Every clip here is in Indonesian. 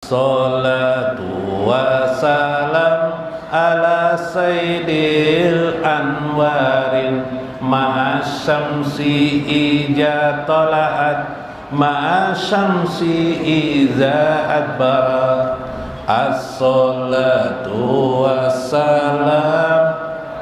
As-salatu wassalam ala sayyidil anwarin ma'asyamsi ija tola'at ma'asyamsi iza adbarat. As-salatu wassalam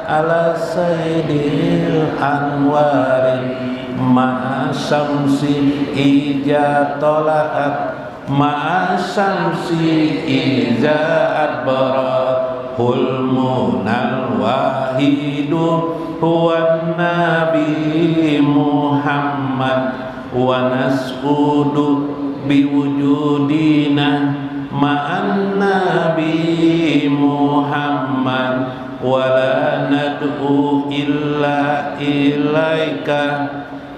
ala sayyidil anwarin ma'asyamsi ija tola'at ma'asyamsi iza adbarat. Hulmunal wahidu huwan nabi Muhammad wa nas'udu biwujudina ma'an nabi Muhammad wa la nad'u illa ilaika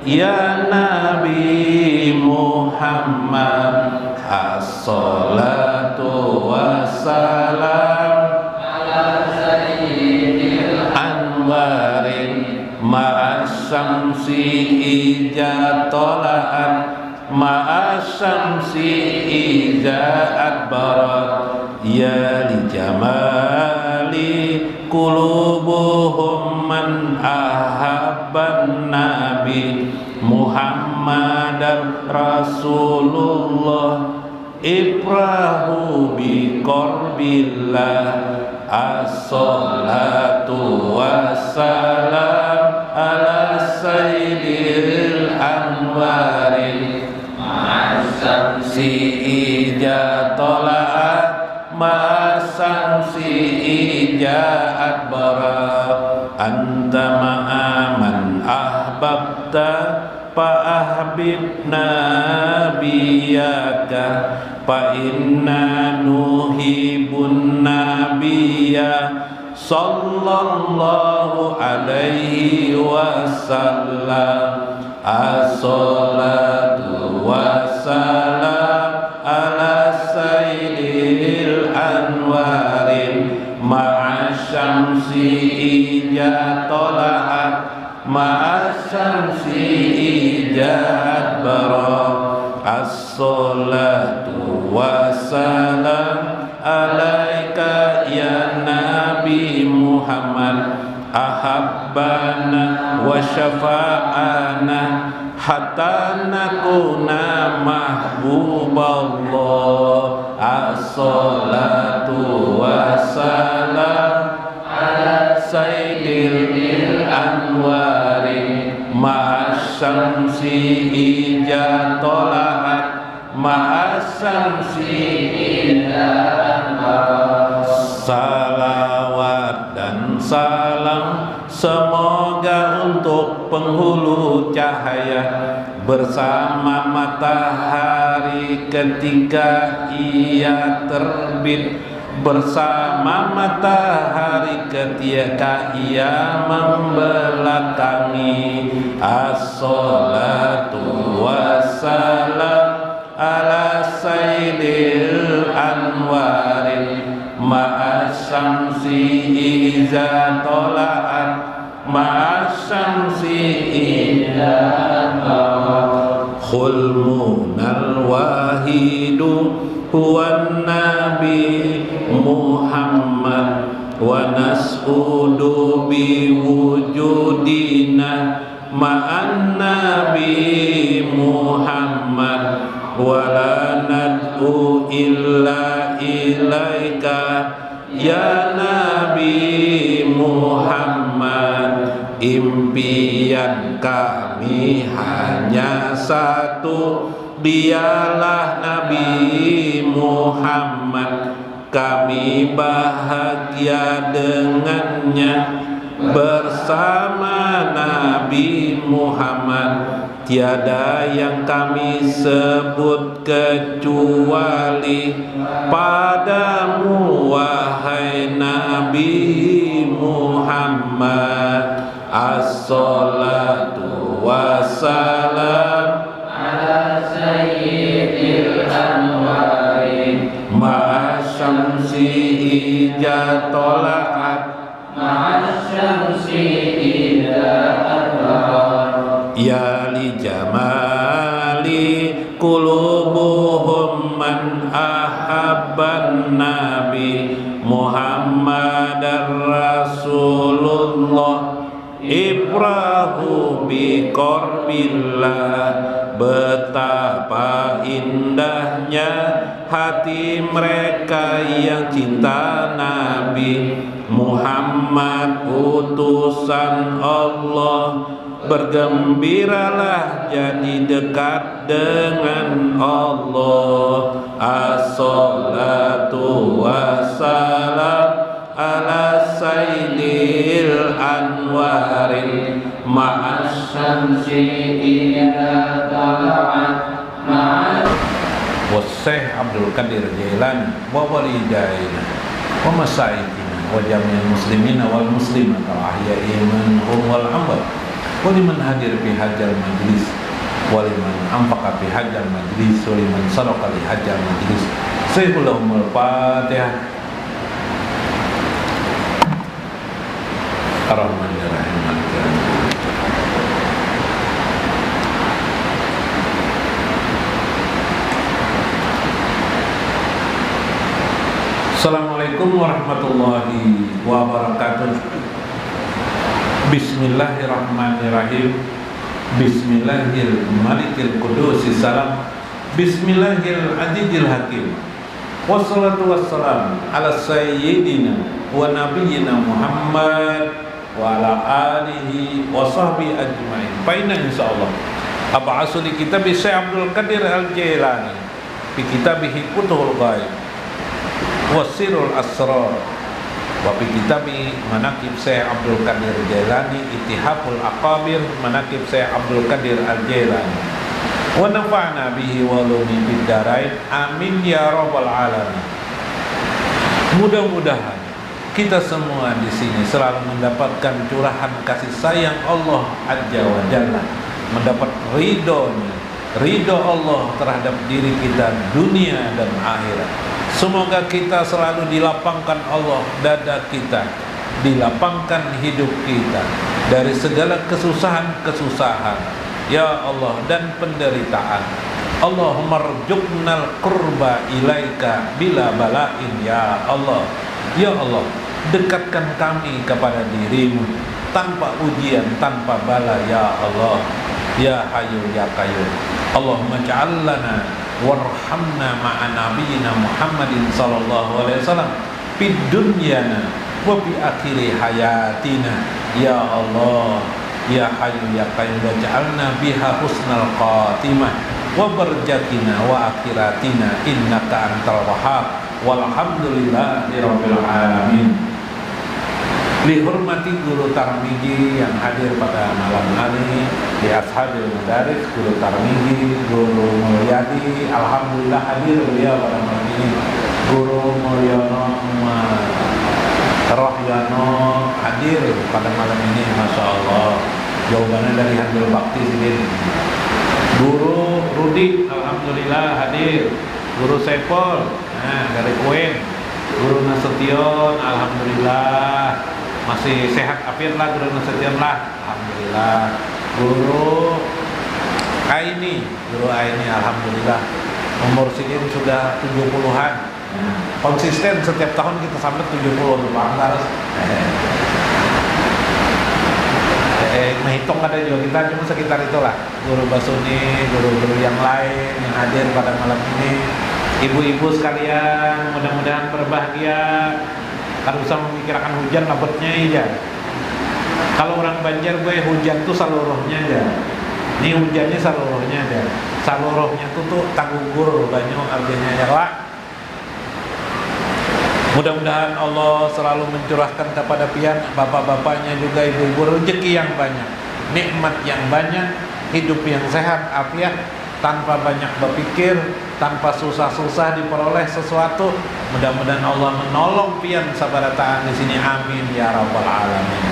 ya nabi Muhammad. As-salatu wassalam ala sayyidil anwarin ma'asyamsi ija tola'at ma'asyamsi iza adbarat. Ya li jamali qulubuhum man ahabban nabi Muhammadan Rasulullah ibrahu bi qarbillah. As-salatu wassalam ala sayyidil anwarin ma'asyamsi ija tola'at ma'asyamsi ija adbarat. Anta ma'aman ahbabta fa'ahbib nabiyaka fa inna nuhibun nabiyya sallallahu alaihi wasallam. As-salatu wassalam ala sayyidil anwarin ma'asyamsi ija tola'at ma'asyamsi ija adbarat. As-salatu wassalam alaika ya nabi Muhammad ahabbana wa syafa'ana hatta nakuna mahbuballah. As-salatu wassalam ala sayyidil anwarin ma'asyamsi ija tola'at ma'asyamsi ija adbarat. Salawat dan salam semoga untuk penghulu cahaya bersama matahari ketika ia terbit, bersama matahari ketika ia membelakangi. As-salatu wassalam ala sayyidil anwarin ma'asyamsi iza tola'at ma'asyamsi iza adbarat. Khulmunal wahidu huwan nabi Muhammad wa nas'udu biwujudina ma'an nabi Muhammad wa la nad'u illa ilaika ya nabi Muhammad. Impian kami hanya satu, dialah Nabi Muhammad. Kami bahagia dengannya bersama Nabi Muhammad. Tiada yang kami sebut kecuali padamu wahai Nabi Muhammad. As-salatu wassalam ala sayyidil anwarin ma'asyamsi ija tola'at ma'asyamsi ija adbarat. Ya li jamali qulubuhum man ahab sabban nabi Muhammadar Rasulullah ibrahu bi qarbillah. Betapa indahnya hati mereka yang cinta Nabi Muhammad utusan Allah. Bergembiralah jadi dekat dengan Allah. As-salatu wassalam ala sayyidil anwarin ma'as syamsi idza tala'at ma'as wa Syekh Abdul Qadir Jailani wa walidaina wa masyaikhina wa jami'il muslimina wal muslimat ahya'i minhum wal amwat wa liman hadir fi hadzal majlis wa liman anfaqa fi hadzal majlis wa liman sadaqa li hadzal majlis. Sayyidul Fatihah. Ar-Rahmanir-Rahim. Assalamualaikum warahmatullahi wabarakatuh. Bismillahirrahmanirrahim. Bismillahil malikil qudusis salam. Bismillahil azizil hakim. Wassalatu wassalam ala sayyidina wa nabiyyina Muhammad wa ala alihi wa sahbihi ajma'in. Paina insyaallah ab'asu li kitab Syekh Abdul Qadir Al-Jailani fi kitabihi Futhul Ghaib wa Sirrul Asrar wa fi kitabi Manaqib Syekh Abdul Qadir Jailani Ittihaful Aqabir Manaqib Syekh Abdul Qadir Al-Jailani wa nafa'na bihi wa ulumi fid darain amin ya rabbal alamin. Mudah-mudahan kita semua di sini selalu mendapatkan curahan kasih sayang Allah Azza wa Jalla, mendapat ridho Allah terhadap diri kita dunia dan akhirat. Semoga kita selalu dilapangkan Allah dada kita, dilapangkan hidup kita dari segala kesusahan-kesusahan ya Allah dan penderitaan. Allahumma rzuqnal qurba ilaika bila bala'in ya Allah. Ya Allah, dekatkan kami kepada dirimu tanpa ujian, tanpa bala ya Allah. Ya Hayyu ya Qayyum. Allahumma ja'al lana warhamna ma'a nabiyyina Muhammadin sallallahu alaihi wasallam fid dunyana wa fi akhiri hayatina ya Allah. Ya Hayyu ya Qayyum waj'alna biha husnal khatimah wa barjatina wa akhiratina innaka antal wahhab walhamdulillahi rabbil alamin. Dihormati guru Tarmizi yang hadir pada malam hari, di Ashabil Madaris guru Tarmizi, guru Mulyadi alhamdulillah hadir beliau pada malam ini. Guru Mulyono Rohyono hadir pada malam ini, masya Allah. Jawabannya dari Handul Bakti sendiri. Guru Rudi alhamdulillah hadir. Guru Sepol dari Kuen. Guru Nasution alhamdulillah masih sehat afiat lah. Guru Nasution lah alhamdulillah. Guru Aini alhamdulillah umur sidin sudah 70-an. Konsisten setiap tahun kita sampai 70 harus menghitung ada juga kita cuma sekitar itulah. Guru Basuni, guru-guru yang lain yang hadir pada malam ini, ibu-ibu sekalian, mudah-mudahan berbahagia. Kalau usah memikirkan hujan labetnya aja. Kalau orang Banjar hujan tuh seluruhnya aja. Ini hujannya seluruhnya aja. Seluruhnya tuh tanggugur banyak artinya ya lah. Mudah-mudahan Allah selalu mencurahkan kepada pian bapak-bapaknya juga ibu-ibu rezeki yang banyak, nikmat yang banyak, hidup yang sehat, afiat, tanpa banyak berpikir, tanpa susah-susah diperoleh sesuatu. Mudah-mudahan Allah menolong pian sabarataan di sini. Amin ya rabbal alamin.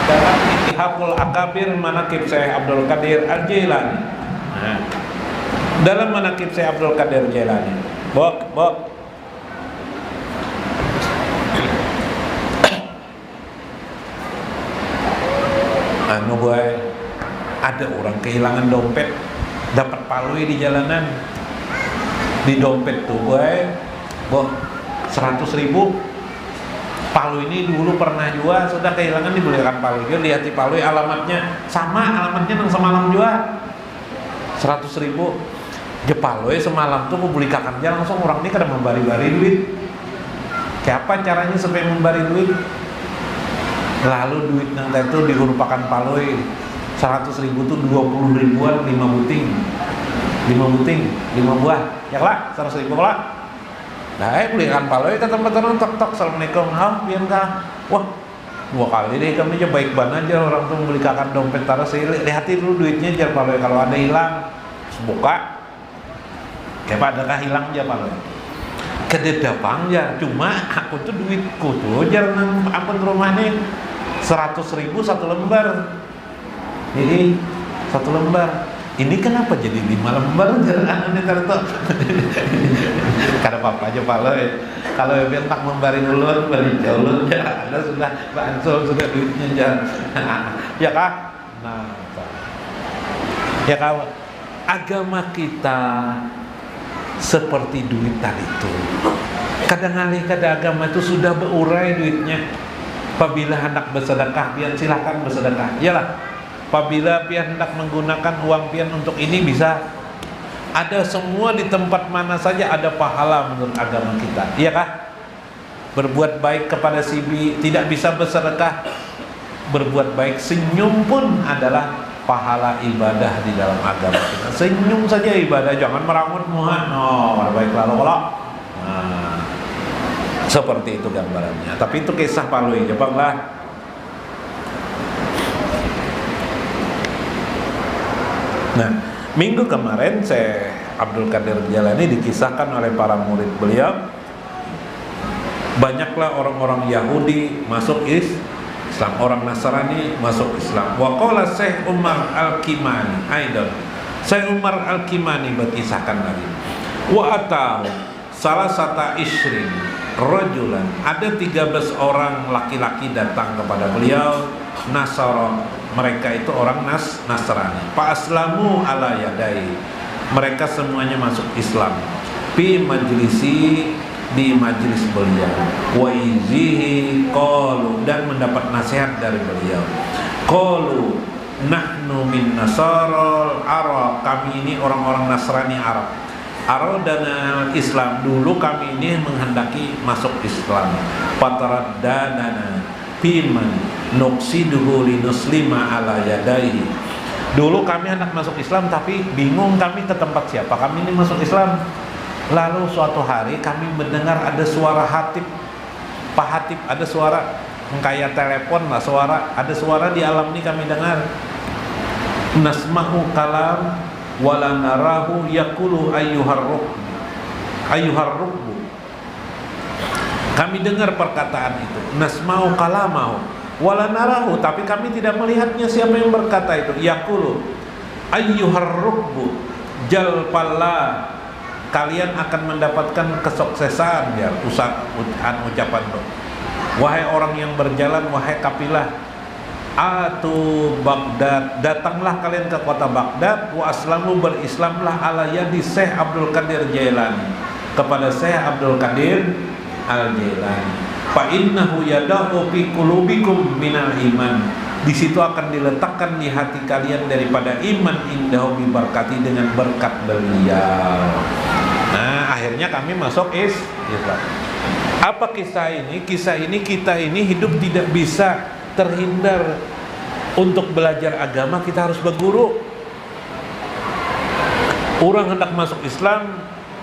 Dalam Ittihaful Aqabir Manaqib Syekh Abdul Qadir Al-Jailani. Dalam Manaqib Syekh Abdul Qadir Jailani. Bok. Ada orang kehilangan dompet, dapat palui di jalanan. Di dompet tuh Boh, 100.000. Palu ini dulu pernah jual, sudah kehilangan, dibelikan palu. Dia lihat di palu alamatnya sama, alamatnya yang semalam jual 100.000. Jepaloi semalam tuh aku belikan dia langsung orang ini kada membari-bari duit. Siapa caranya supaya membari duit? Lalu duit yang itu dirupakan paloi 100.000 tuh 20 ribuan, 5 buting, 5 buah. Ya lah, 100.000 lah. Nah, belikan paloi ke tempat-tempat tok-tok, assalamualaikum, biar kah? Wah, 2 kali deh kami aja baik banget aja orang tuh belikan dompet taruh sih, lihatin dulu duitnya jar paloi, kalau ada hilang, buka. Kayak adakah hilang aja paloi? Kededapang ya, cuma aku tuh duitku tuh jar nang ampun rumah nih 100.000 1 lembar. Jadi 1 lembar. Ini kenapa jadi 5 lembar? Jangan ini taruh. Kada apa-apa aja paloi. Kalau yang tak membari ulun, bari ulun ya ada sudah bansol sudah duitnya aja. Ya kah? Nah, ya kawan. Agama kita seperti duit tadi itu. Kadang alih kada agama itu sudah berurai duitnya. Apabila hendak bersedekah, pian silakan bersedekah. Iyalah. Apabila pian hendak menggunakan uang pian untuk ini bisa. Ada semua di tempat mana saja ada pahala menurut agama kita. Iya kah? Berbuat baik kepada si B, tidak bisa bersedekah. Berbuat baik senyum pun adalah pahala ibadah di dalam agama kita. Senyum saja ibadah, jangan merangut muha. No, baik lalu kalau. Nah, seperti itu gambarannya. Tapi itu kisah paloi, cobalah. Nah, minggu kemarin Syekh Abdul Qadir Jailani dikisahkan oleh para murid beliau, banyaklah orang-orang Yahudi masuk Islam, orang Nasrani masuk Islam. Wa qala Syekh Umar Al-Kimani aidan. Syekh Umar Al-Kimani berkisahkan lagi. Wa atahu salah satu isrin rajulan, ada 13 orang laki-laki datang kepada beliau, Nasara, mereka itu orang Nasrani. Fa aslamu ala yadai, mereka semuanya masuk Islam. Fi majlisi, di majlis beliau. Wa izihi qalu, dan mendapat nasihat dari beliau. Qalu nahnu min nasarul Arab, kami ini orang-orang Nasrani Arab. Aradana Islam, dulu kami ini menghendaki masuk Islam. Fataraddana biman nuqsiduhu linuslima ala yadaihi, dulu kami hendak masuk Islam tapi bingung kami ke tempat siapa kami ini masuk Islam. Lalu suatu hari kami mendengar ada suara hatib, Pak Hatib, ada suara kayak telepon lah, ada suara di alam ini kami dengar. Nasmahu kalam wala narahu yaqulu ayyuhar rukbu. Kami dengar perkataan itu, nasma'u kalamahu wala narahu, tapi kami tidak melihatnya siapa yang berkata itu. Yaqulu ayyuhar rukbu jalpalla, kalian akan mendapatkan kesuksesan ya, ucapan itu. Wahai orang yang berjalan, wahai kafilah, atu Baghdad, datanglah kalian ke kota Baghdad, wa aslamu, berislamlah ala yadi Syekh Abdul Qadir Jailani, kepada Syekh Abdul Qadir Al-Jailani. Fa innahu yada'u fi qulubikum minal iman, di situ akan diletakkan di hati kalian daripada iman, indahu bi barakati, dengan berkat beliau. Nah, akhirnya kami masuk Islam. Apa kisah ini? Kisah ini kita ini hidup tidak bisa terhindar. Untuk belajar agama kita harus berguru. Orang hendak masuk Islam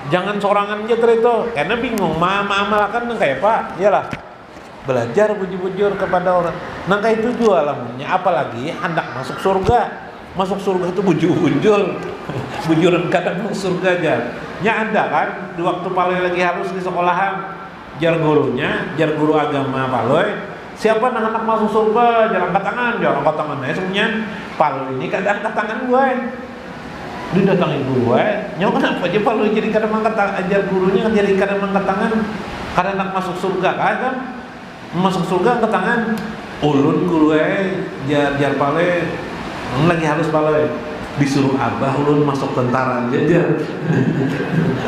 jangan sorangan aja itu, karena bingung amalkan kayak apa. Iyalah, belajar bujur-bujur kepada orang. Nah kayak itu juga lamanya, apalagi hendak masuk surga. Masuk surga itu bujur-bujur. Bujuran kadang masuk surga aja. Nya ada kan di waktu paloi lagi harus di sekolahan, jar guru agama paloi, siapa anak masuk surga, jangan angkat tangan. Nah, semuanya palu ini kadang angkat tangan gue. Didatangin gue, nyawa kenapa aja palu jadi kadang angkat tangan, ajar gurunya jadi kadang angkat tangan. Karena anak masuk surga kan, masuk surga angkat tangan. Ulun gue jar palu lagi halus palu, disuruh abah ulun masuk tentara aja.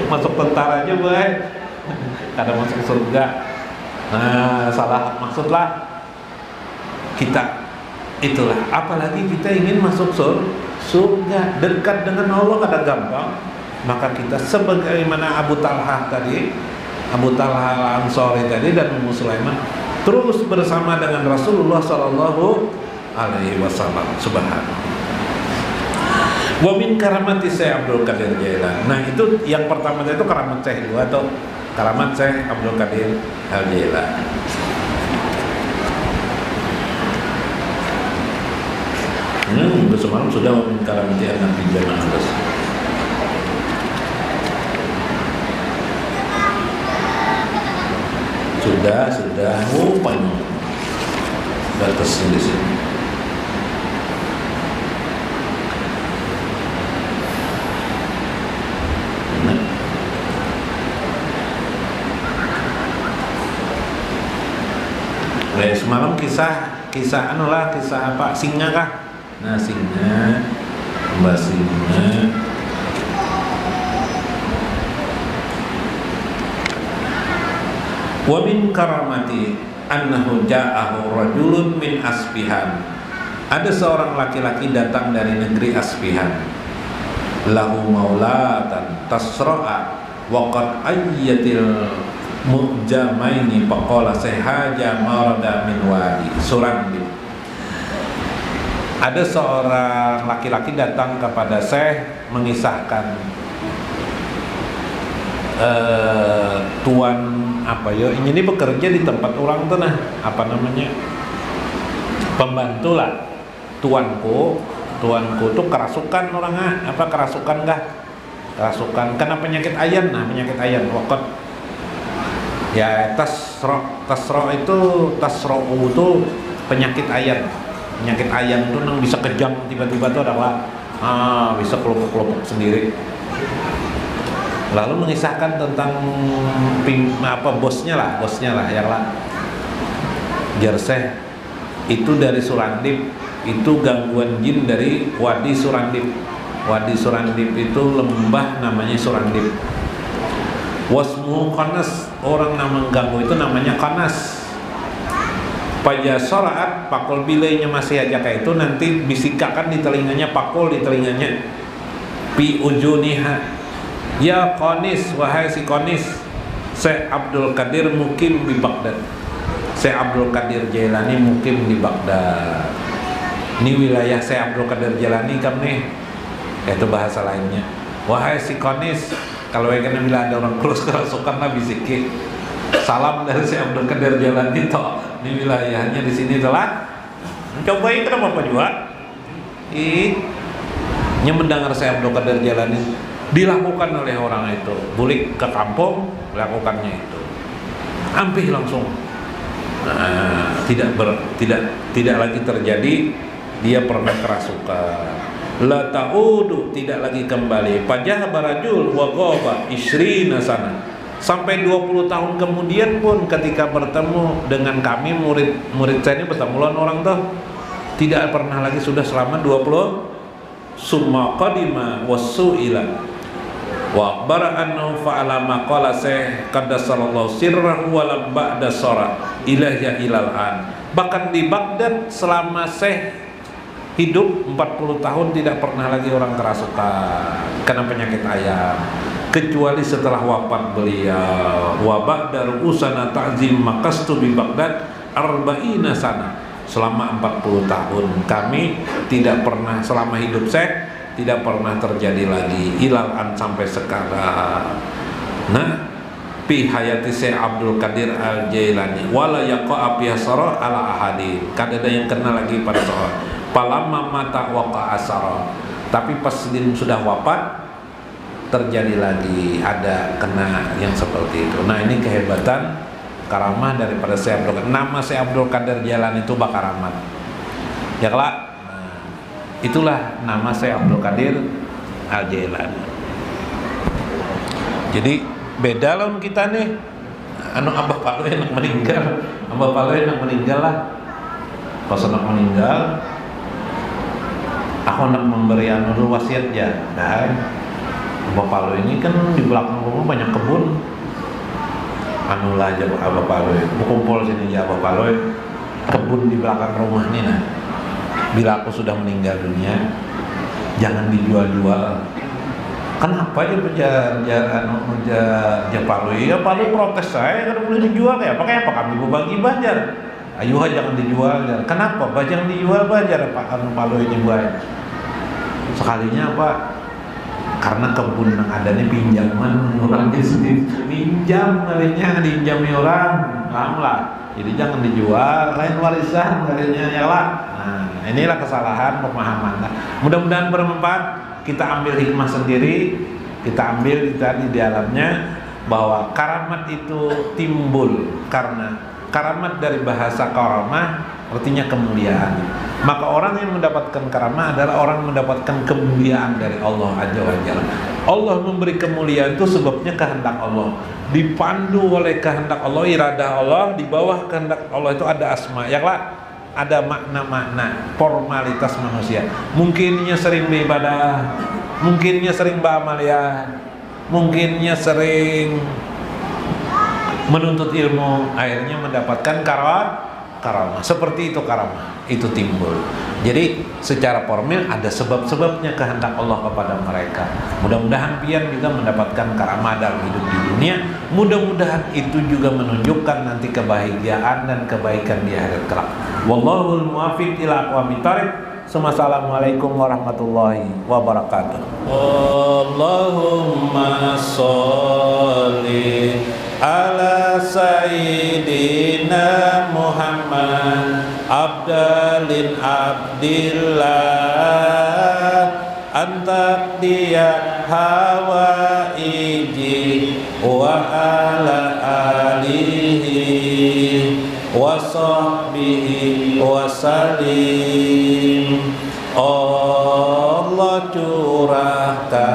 Masuk tentara aja gue. kada masuk surga. Nah, salah maksudlah kita itulah. Apalagi kita ingin masuk surga, dekat dengan Allah kada gampang. Maka kita sebagaimana Abu Talha tadi, Abu Talha Al-Ansari tadi dan Ummu Sulaiman terus bersama dengan Rasulullah sallallahu alaihi wasallam. Subhanallah. Wa min karamati Syekh Abdul Qadir Jailani. Nah, itu yang pertama itu karamat Syekh dua atau karamat Syekh Abdul Qadir Al-Jailani. Semalam sudah wa min karamati Nabi Jailani. Sudah panjang batasnya di sini. Semalam kisah apa? Singa kah? Nah, singa, Mbak Singa. Wa min karamati annahu ja'ahu rajulun min Asfihan. Ada seorang laki-laki datang dari negeri Asfihan. Lahu maulatan tasra'a wa qad ayyatil mujamaini faqala sahaja marada min wadi Surandib. Ada seorang laki-laki datang kepada Syekh mengisahkan tuan apa ya, ini bekerja di tempat orang tuh, nah apa namanya, pembantu lah. Tuanku tuh kerasukan orang apa kerasukan kerasukan karena penyakit ayan. Nah, penyakit ayan wakot ya tasro itu penyakit ayan tuh nang bisa kejang tiba-tiba tuh adalah bisa kelompok sendiri. Lalu mengisahkan tentang bosnya lah yang lah Jerseh itu dari Surandip, itu gangguan jin dari Wadi Surandip. Wadi Surandip itu lembah namanya Surandip. Wasmu Qanas, orang nama ganggu itu namanya Qanas. Paja soraat pakul bilainya masih aja kayak itu, nanti bisikakan di telinganya, pakul di telinganya. Pi ujuniha. Ya Qanis, wahai si Qanis, Syekh Abdul Qadir mukim di Baghdad. Syekh Abdul Qadir Jailani mukim di Baghdad. Ini wilayah Syekh Abdul Qadir Jailani kan nih. Itu bahasa lainnya. Wahai si Qanis, kalau yang bila ada orang kerasukan lah bisikin. Salam dari Syekh Abdul Qadir Jailani toh. Ini wilayahnya di sini telah. Cobain kenapa Pak juga? Mendengar Syekh Abdul Qadir Jailani dilakukan oleh orang itu, bulik ke kampung, lakukannya itu, ampih langsung. Nah, tidak lagi terjadi dia pernah kerasukan. La ta'udu, tidak lagi kembali. Pajah barajul wa ghaba isrina sana. Sampai 20 tahun kemudian pun ketika bertemu dengan kami murid saya ini bertemu orang tuh tidak pernah lagi, sudah selama 20. Summa qadima wasu'ila wa akhbara annahu fa'ala ma qala Syekh qaddasallahu sirrahu wa lam ba'da sara ilahya ilal an. Bahkan di Baghdad selama Syekh hidup 40 tahun tidak pernah lagi orang kerasukan karena penyakit ayam, kecuali setelah wafat beliau. Wa ba'da ru'usana ta'zim makastu bi Baghdad arba'ina sana. Selama 40 tahun kami tidak pernah, selama hidup Syekh tidak pernah terjadi lagi ilalan sampai sekarang. Nah, fi hayati Syekh Abdul Qadir Al-Jailani wala yaqa abiyasara ala ahadi. Kada ada yang kena lagi pada seorang. Palamma mata waqa asara. Tapi pas dia sudah wafat terjadi lagi ada kena yang seperti itu. Nah, ini kehebatan karamah daripada Syekh Abdul Qadir. Nama Syekh Abdul Qadir Jailani itu bakaramat. Ya kelak. Itulah nama Syekh Abdul Qadir Al-Jailani. Jadi beda lawan kita nih. Abah Palu enak meninggal. Abah Palu enak meninggal lah. Pas anak meninggal, aku nak memberi wasiat ya. Dan Abah Palu ini kan di belakang rumah banyak kebun. anulah aja Abah Paloy, kumpul sini ya Abah Paloy, kebun di belakang rumah nih nah. Bila aku sudah meninggal dunia, jangan dijual-jual. Kenapa ya Paloy? Ya Paloy protes saya kalau boleh dijual ya. Pakai apa kami berbagi bajar? Ayo jangan dijual. Kenapa? Jangan dijual bajar Pak Paloy ini buat. Sekalinya Pak, karena kebun yang ada ini pinjaman orangnya sendiri, pinjam kalinya diinjami orang, paham lah. Jadi jangan dijual, lain warisan kalinya ya lah. Nah, inilah kesalahan pemahaman. Nah, mudah-mudahan bermanfaat. Kita ambil hikmah sendiri, kita ambil tadi di dalamnya bahwa karamat itu timbul karena karamat dari bahasa karamah artinya kemuliaan. Maka orang yang mendapatkan karamah adalah orang mendapatkan kemuliaan dari Allah Azza wa Jalla. Allah memberi kemuliaan itu sebabnya kehendak Allah. Dipandu oleh kehendak Allah, iradah Allah, di bawah kehendak Allah itu ada asma. Yang lah ada makna-makna formalitas manusia. Mungkinnya sering beribadah, mungkinnya sering beramaliyah, mungkinnya sering menuntut ilmu, akhirnya mendapatkan karamah. Seperti itu karamah itu timbul. Jadi secara formil ada sebab-sebabnya kehendak Allah kepada mereka. Mudah-mudahan pian juga mendapatkan karamah dalam hidup di dunia. Mudah-mudahan itu juga menunjukkan nanti kebahagiaan dan kebaikan di akhirat kelak. Wallahul muwaffiq ila aqwamit thoriq. Assalamualaikum warahmatullahi wabarakatuh. Allahumma sholli ala sayyidina Muhammad abdalin abdillah anta dia hawaiji wa ala alihi wa sahbihi wa salim. Allah curahkan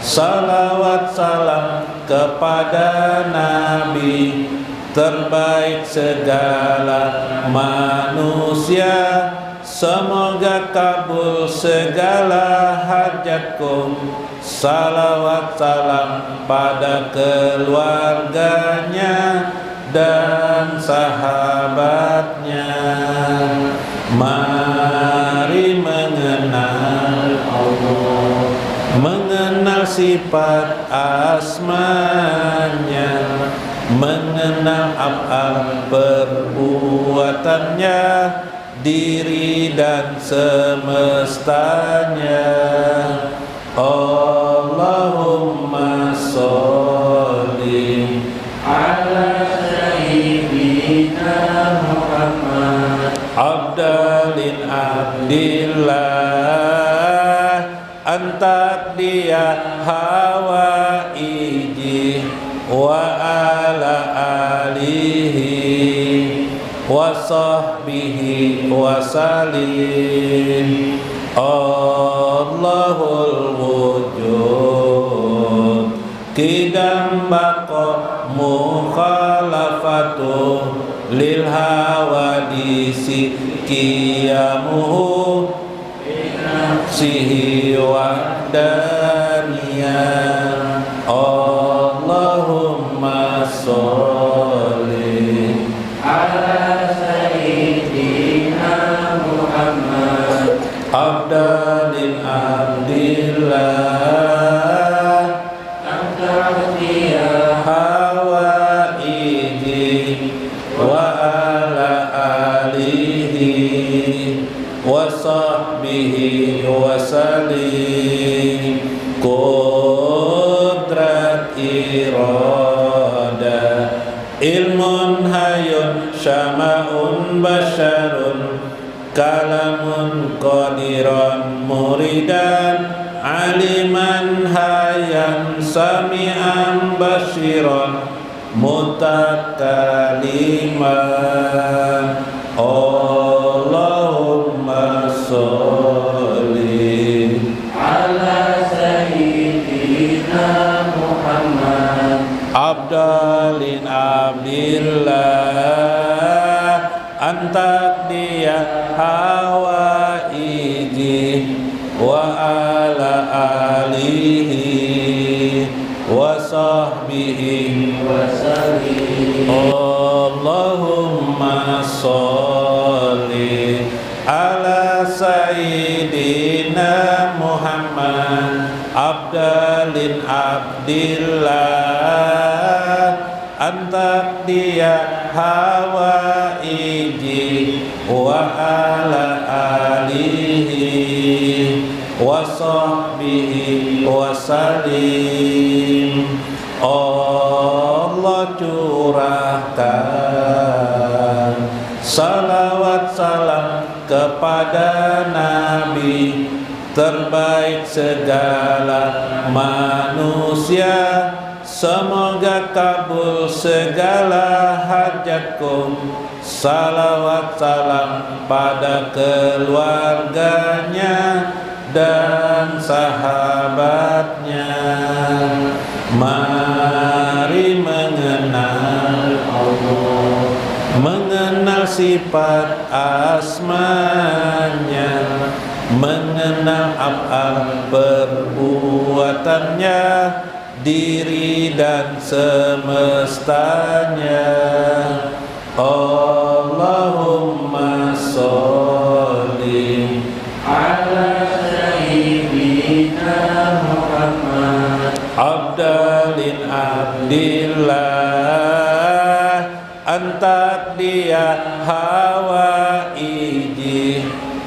salawat salam kepada Nabi terbaik segala manusia. Semoga kabul segala hajatku. Salawat salam pada keluarganya dan sahabatnya. Mari mengenal Allah, mengenal sifat asmanya, mengenal af'al perbuatannya, diri dan semestanya. Allahumma sholli ala sayyidina Muhammad abdalin abdillah anta dia hawaiji wa ala alihi wa sahbihi wa salim. Allahul wujud kidam baqa mukhalafatu lil hawadisi qiyamuhu sihi wahdaniyah. Allahumma sholli ala sayyidina Muhammad abdalin abdillah anta dia hawaiji wa ala alihi wa sahbihi wa salim. Qudrat irada ilmun hayun syama'un basyarun kalamun qadiran muridan aliman hayan sami'an basyiran mutakaliman. Allahumma sholli ala sayyidina Muhammad abdalin abdillah anta dia hawaiji wa ala alihi wa sahbihi wasallim. Allahumma sholli ala sayyidina Muhammad abdalin abdillah anta dia hawaiji wa ala alihi wa sahbihi wasallim. Allah curahkan salawat salam kepada Nabi terbaik segala manusia, semoga kabul segala hajatku. Salawat salam pada keluarganya dan sahabatnya. Mari mengenal Allah, mengenal sifat asmanya, mengenal af'al perbuatannya, diri dan semestanya. Allahumma sholli ala sayyidina Muhammad abdalin abdillah anta dia hawaiji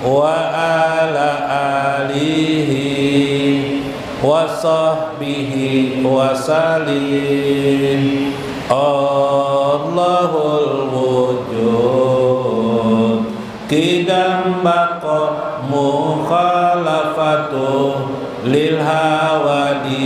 wa ala alihi wa sahbihi wasallim. Allahul wujud kidam baqa mukhalafatu lil hawadi